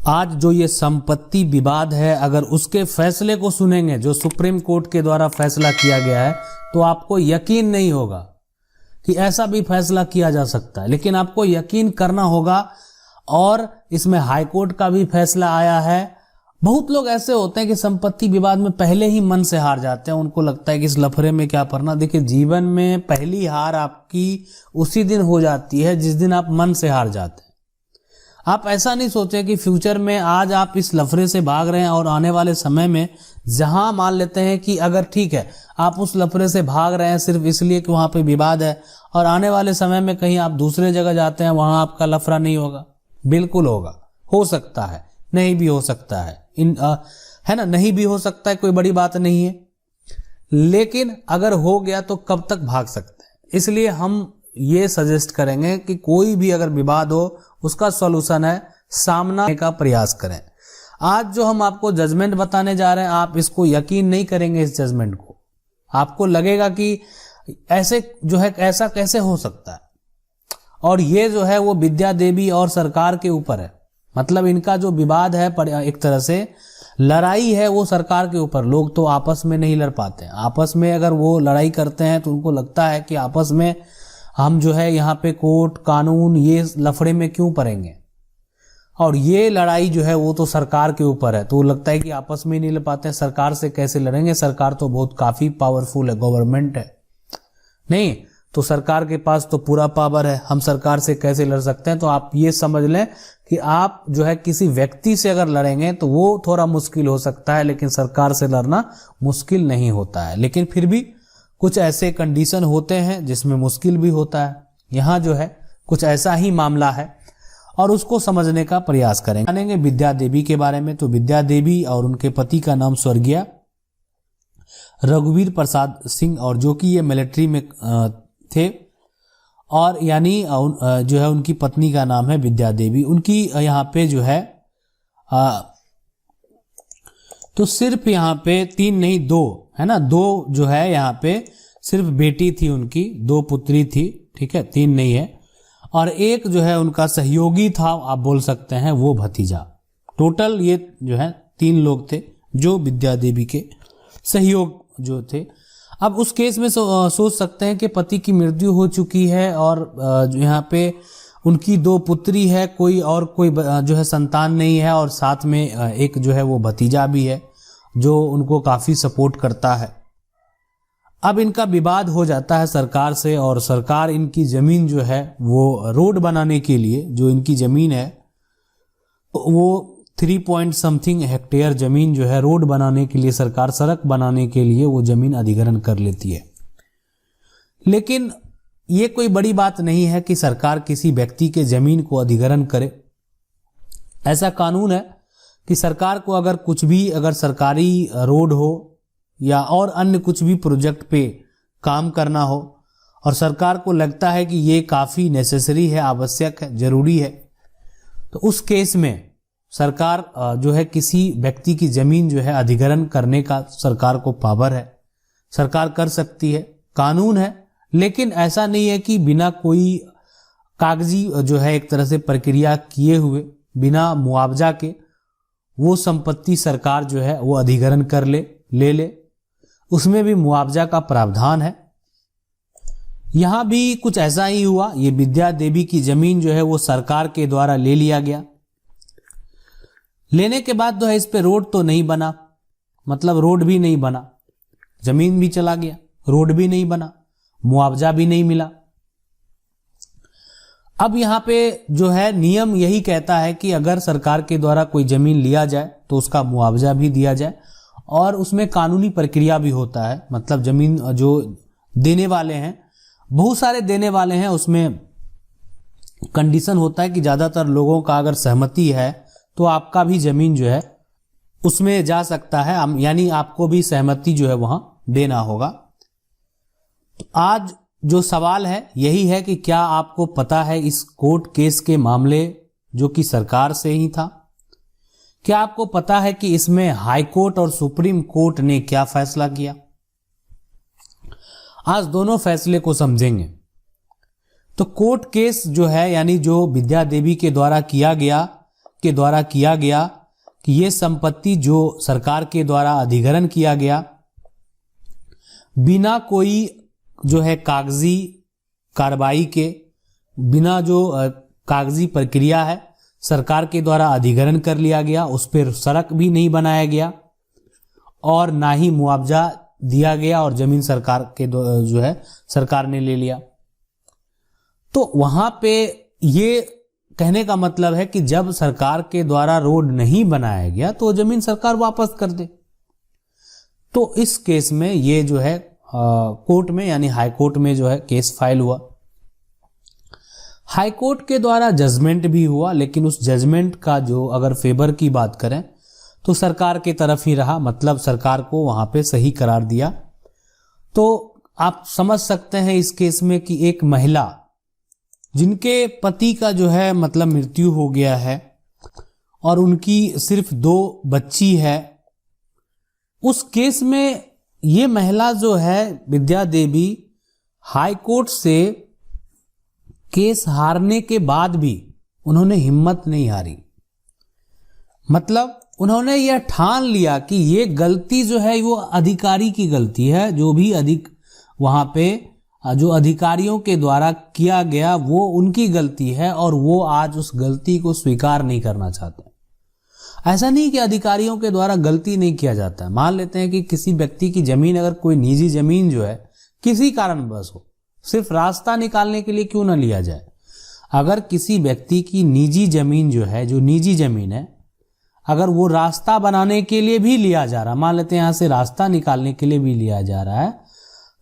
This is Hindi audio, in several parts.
आज जो ये संपत्ति विवाद है, अगर उसके फैसले को सुनेंगे जो सुप्रीम कोर्ट के द्वारा फैसला किया गया है, तो आपको यकीन नहीं होगा कि ऐसा भी फैसला किया जा सकता है, लेकिन आपको यकीन करना होगा। और इसमें हाई कोर्ट का भी फैसला आया है। बहुत लोग ऐसे होते हैं कि संपत्ति विवाद में पहले ही मन से हार जाते हैं, उनको लगता है कि इस लफड़े में क्या पड़ना। देखिए, जीवन में पहली हार आपकी उसी दिन हो जाती है जिस दिन आप मन से हार जाते हैं। आप ऐसा नहीं सोचें कि फ्यूचर में आज आप इस लफड़े से भाग रहे हैं और आने वाले समय में जहां मान लेते हैं कि अगर ठीक है आप उस लफड़े से भाग रहे हैं सिर्फ इसलिए कि वहां पे विवाद है, और आने वाले समय में कहीं आप दूसरे जगह जाते हैं, वहां आपका लफड़ा नहीं होगा। बिल्कुल होगा, हो सकता है, नहीं भी हो सकता है, है ना, नहीं भी हो सकता है, कोई बड़ी बात नहीं है। लेकिन अगर हो गया तो कब तक भाग सकते हैं। इसलिए हम ये सजेस्ट करेंगे कि कोई भी अगर विवाद हो उसका सॉल्यूशन है सामना करने का प्रयास करें। आज जो हम आपको जजमेंट बताने जा रहे हैं, आप इसको यकीन नहीं करेंगे। इस जजमेंट को आपको लगेगा कि ऐसे जो है ऐसा कैसे हो सकता है, और ये जो है वो विद्या देवी और सरकार के ऊपर है। मतलब इनका जो विवाद है एक तरह से लड़ाई है वो सरकार के ऊपर। लोग तो आपस में नहीं लड़ पाते हैं, आपस में अगर वो लड़ाई करते हैं तो उनको लगता है कि आपस में हम जो है यहाँ पे कोर्ट कानून ये लफड़े में क्यों पड़ेंगे, और ये लड़ाई जो है वो तो सरकार के ऊपर है, तो लगता है कि आपस में नहीं लड़ पाते हैं, सरकार से कैसे लड़ेंगे, सरकार तो बहुत काफी पावरफुल है, गवर्नमेंट है। नहीं तो सरकार के पास तो पूरा पावर है, हम सरकार से कैसे लड़ सकते हैं। तो आप ये समझ लें कि आप जो है किसी व्यक्ति से अगर लड़ेंगे तो वो थोड़ा मुश्किल हो सकता है, लेकिन सरकार से लड़ना मुश्किल नहीं होता है। लेकिन फिर भी कुछ ऐसे कंडीशन होते हैं जिसमें मुश्किल भी होता है। यहाँ जो है कुछ ऐसा ही मामला है और उसको समझने का प्रयास करेंगे। जानेंगे विद्या देवी के बारे में। तो विद्या देवी और उनके पति का नाम स्वर्गीय रघुवीर प्रसाद सिंह, और जो कि ये मिलिट्री में थे, और यानी जो है उनकी पत्नी का नाम है विद्या देवी। उनकी यहाँ पे जो है तो सिर्फ यहाँ पे 3 नहीं 2 है ना, 2 जो है यहाँ पे सिर्फ बेटी थी उनकी, 2 पुत्री थी, ठीक है, 3 नहीं है। और एक जो है उनका सहयोगी था, आप बोल सकते हैं, वो भतीजा। टोटल ये जो है 3 लोग थे जो विद्या देवी के सहयोग जो थे। अब उस केस में सोच सकते हैं कि पति की मृत्यु हो चुकी है और जो यहाँ पे उनकी 2 पुत्री है, कोई जो है संतान नहीं है, और साथ में एक जो है वो भतीजा भी है जो उनको काफी सपोर्ट करता है। अब इनका विवाद हो जाता है सरकार से, और सरकार इनकी जमीन जो है वो रोड बनाने के लिए, जो इनकी जमीन है वो 3 पॉइंट समथिंग हेक्टेयर जमीन जो है रोड बनाने के लिए, सरकार सड़क बनाने के लिए वो जमीन अधिग्रहण कर लेती है। लेकिन ये कोई बड़ी बात नहीं है कि सरकार किसी व्यक्ति के जमीन को अधिग्रहण करे। ऐसा कानून है कि सरकार को अगर कुछ भी, अगर सरकारी रोड हो या और अन्य कुछ भी प्रोजेक्ट पे काम करना हो और सरकार को लगता है कि ये काफी नेसेसरी है, आवश्यक है, जरूरी है, तो उस केस में सरकार जो है किसी व्यक्ति की जमीन जो है अधिग्रहण करने का सरकार को पावर है, सरकार कर सकती है, कानून है। लेकिन ऐसा नहीं है कि बिना कोई कागजी जो है एक तरह से प्रक्रिया किए हुए, बिना मुआवजा के वो संपत्ति सरकार जो है वो अधिग्रहण कर ले। उसमें भी मुआवजा का प्रावधान है। यहां भी कुछ ऐसा ही हुआ। ये विद्या देवी की जमीन जो है वो सरकार के द्वारा ले लिया गया। लेने के बाद जो है इस पे रोड तो नहीं बना, मतलब रोड भी नहीं बना, जमीन भी चला गया, रोड भी नहीं बना, मुआवजा भी नहीं मिला। अब यहाँ पे जो है नियम यही कहता है कि अगर सरकार के द्वारा कोई जमीन लिया जाए तो उसका मुआवजा भी दिया जाए, और उसमें कानूनी प्रक्रिया भी होता है। मतलब जमीन जो देने वाले हैं, बहुत सारे देने वाले हैं, उसमें कंडीशन होता है कि ज्यादातर लोगों का अगर सहमति है तो आपका भी जमीन जो है उसमें जा सकता है, यानी आपको भी सहमति जो है वहां देना होगा। तो आज जो सवाल है यही है कि क्या आपको पता है इस कोर्ट केस के मामले जो कि सरकार से ही था, क्या आपको पता है कि इसमें हाई कोर्ट और सुप्रीम कोर्ट ने क्या फैसला किया? आज दोनों फैसले को समझेंगे। तो कोर्ट केस जो है, यानी जो विद्या देवी के द्वारा किया गया के द्वारा किया गया कि ये संपत्ति जो सरकार के द्वारा अधिग्रहण किया गया, बिना कोई जो है कागजी कार्रवाई के, बिना जो कागजी प्रक्रिया है, सरकार के द्वारा अधिग्रहण कर लिया गया। उस पर सड़क भी नहीं बनाया गया और ना ही मुआवजा दिया गया, और जमीन सरकार के जो है सरकार ने ले लिया। तो वहां पे ये कहने का मतलब है कि जब सरकार के द्वारा रोड नहीं बनाया गया तो जमीन सरकार वापस कर दे। तो इस केस में ये जो है कोर्ट में यानी हाई कोर्ट में जो है केस फाइल हुआ। हाई कोर्ट के द्वारा जजमेंट भी हुआ, लेकिन उस जजमेंट का जो अगर फेवर की बात करें तो सरकार के तरफ ही रहा, मतलब सरकार को वहां पे सही करार दिया। तो आप समझ सकते हैं इस केस में कि एक महिला जिनके पति का जो है मतलब मृत्यु हो गया है और उनकी सिर्फ 2 बच्ची है, उस केस में ये महिला जो है विद्या देवी हाई कोर्ट से केस हारने के बाद भी उन्होंने हिम्मत नहीं हारी। मतलब उन्होंने यह ठान लिया कि ये गलती जो है वो अधिकारी की गलती है, जो भी वहां पे जो अधिकारियों के द्वारा किया गया वो उनकी गलती है, और वो आज उस गलती को स्वीकार नहीं करना चाहते। ऐसा नहीं कि अधिकारियों के द्वारा गलती नहीं किया जाता है। मान लेते हैं कि किसी व्यक्ति की जमीन, अगर कोई निजी जमीन जो है किसी कारणवश हो, सिर्फ रास्ता निकालने के लिए क्यों ना लिया जाए। अगर किसी व्यक्ति की निजी जमीन जो है, जो निजी जमीन है, अगर वो रास्ता बनाने के लिए भी लिया जा रहा, मान लेते हैं यहां से रास्ता निकालने के लिए भी लिया जा रहा है,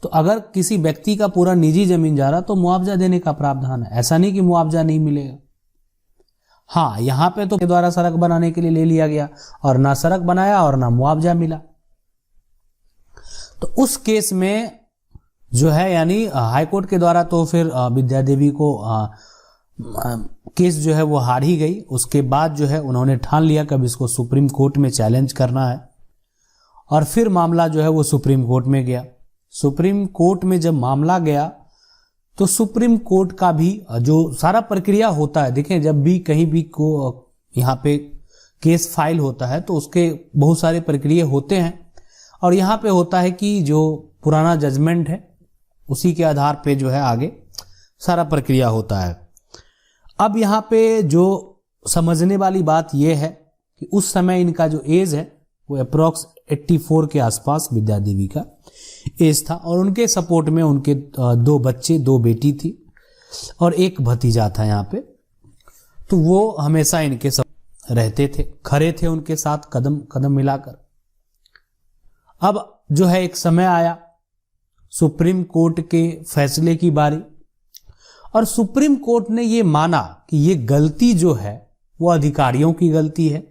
तो अगर किसी व्यक्ति का पूरा निजी जमीन जा रहा तो मुआवजा देने का प्रावधान है। ऐसा नहीं कि मुआवजा नहीं मिलेगा। हाँ, यहां पे तो के द्वारा सड़क बनाने के लिए ले लिया गया और ना सड़क बनाया और ना मुआवजा मिला। तो उस केस में जो है यानी हाई कोर्ट के द्वारा तो फिर विद्या देवी को केस जो है वो हार ही गई। उसके बाद जो है उन्होंने ठान लिया कि अब इसको सुप्रीम कोर्ट में चैलेंज करना है, और फिर मामला जो है वो सुप्रीम कोर्ट में गया। सुप्रीम कोर्ट में जब मामला गया तो सुप्रीम कोर्ट का भी जो सारा प्रक्रिया होता है, देखें जब भी कहीं भी को यहाँ पे केस फाइल होता है तो उसके बहुत सारे प्रक्रिया होते हैं, और यहाँ पे होता है कि जो पुराना जजमेंट है उसी के आधार पे जो है आगे सारा प्रक्रिया होता है। अब यहाँ पे जो समझने वाली बात यह है कि उस समय इनका जो एज है वो अप्रॉक्स 84 के आसपास विद्या देवी का एज था, और उनके सपोर्ट में उनके 2 बच्चे, 2 बेटी थी और 1 भतीजा था यहाँ पे। तो वो हमेशा इनके साथ रहते थे, खड़े थे उनके साथ कदम कदम मिलाकर। अब जो है एक समय आया सुप्रीम कोर्ट के फैसले की बारी, और सुप्रीम कोर्ट ने ये माना कि ये गलती जो है वो अधिकारियों की गलती है।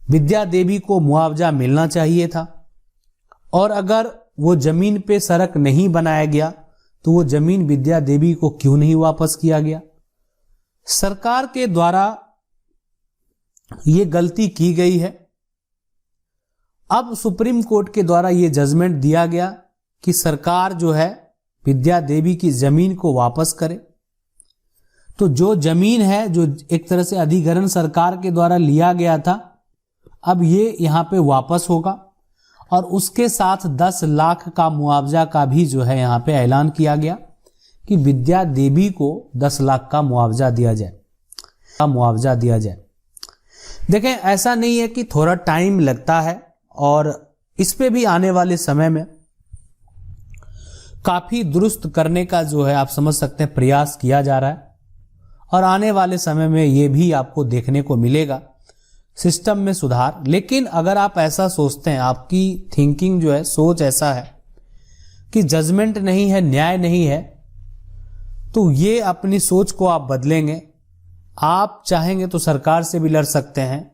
विद्या देवी को मुआवजा मिलना चाहिए था, और अगर वो जमीन पे सड़क नहीं बनाया गया तो वो जमीन विद्या देवी को क्यों नहीं वापस किया गया। सरकार के द्वारा ये गलती की गई है। अब सुप्रीम कोर्ट के द्वारा ये जजमेंट दिया गया कि सरकार जो है विद्या देवी की जमीन को वापस करे। तो जो जमीन है जो एक तरह से अधिग्रहण सरकार के द्वारा लिया गया था, अब ये यहां पे वापस होगा, और उसके साथ 10 लाख का मुआवजा का भी जो है यहां पे ऐलान किया गया कि विद्या देवी को 10 लाख का मुआवजा दिया जाए। देखें, ऐसा नहीं है कि थोड़ा टाइम लगता है, और इस पे भी आने वाले समय में काफी दुरुस्त करने का जो है आप समझ सकते हैं प्रयास किया जा रहा है, और आने वाले समय में ये भी आपको देखने को मिलेगा सिस्टम में सुधार। लेकिन अगर आप ऐसा सोचते हैं, आपकी थिंकिंग जो है, सोच ऐसा है कि जजमेंट नहीं है, न्याय नहीं है, तो ये अपनी सोच को आप बदलेंगे। आप चाहेंगे तो सरकार से भी लड़ सकते हैं,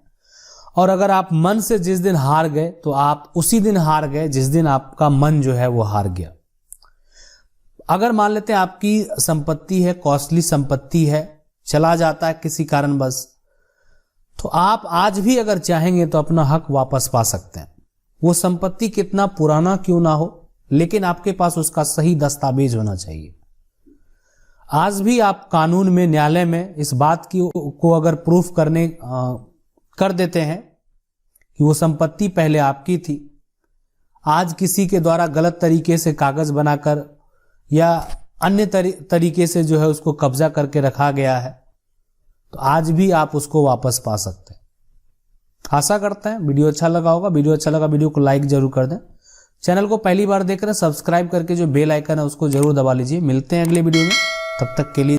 और अगर आप मन से जिस दिन हार गए तो आप उसी दिन हार गए जिस दिन आपका मन जो है वो हार गया। अगर मान लेते हैं आपकी संपत्ति है, कॉस्टली संपत्ति है, चला जाता है किसी कारणवश, तो आप आज भी अगर चाहेंगे तो अपना हक वापस पा सकते हैं। वो संपत्ति कितना पुराना क्यों ना हो, लेकिन आपके पास उसका सही दस्तावेज होना चाहिए। आज भी आप कानून में, न्यायालय में इस बात की को अगर प्रूफ कर देते हैं कि वो संपत्ति पहले आपकी थी, आज किसी के द्वारा गलत तरीके से कागज बनाकर या अन्य तरीके से जो है उसको कब्जा करके रखा गया है, तो आज भी आप उसको वापस पा सकते हैं। आशा करते हैं वीडियो अच्छा लगा होगा। वीडियो अच्छा लगा वीडियो को लाइक जरूर कर दें। चैनल को पहली बार देख रहे हैं, सब्सक्राइब करके जो बेल आइकन है उसको जरूर दबा लीजिए। मिलते हैं अगले वीडियो में, तब तक के लिए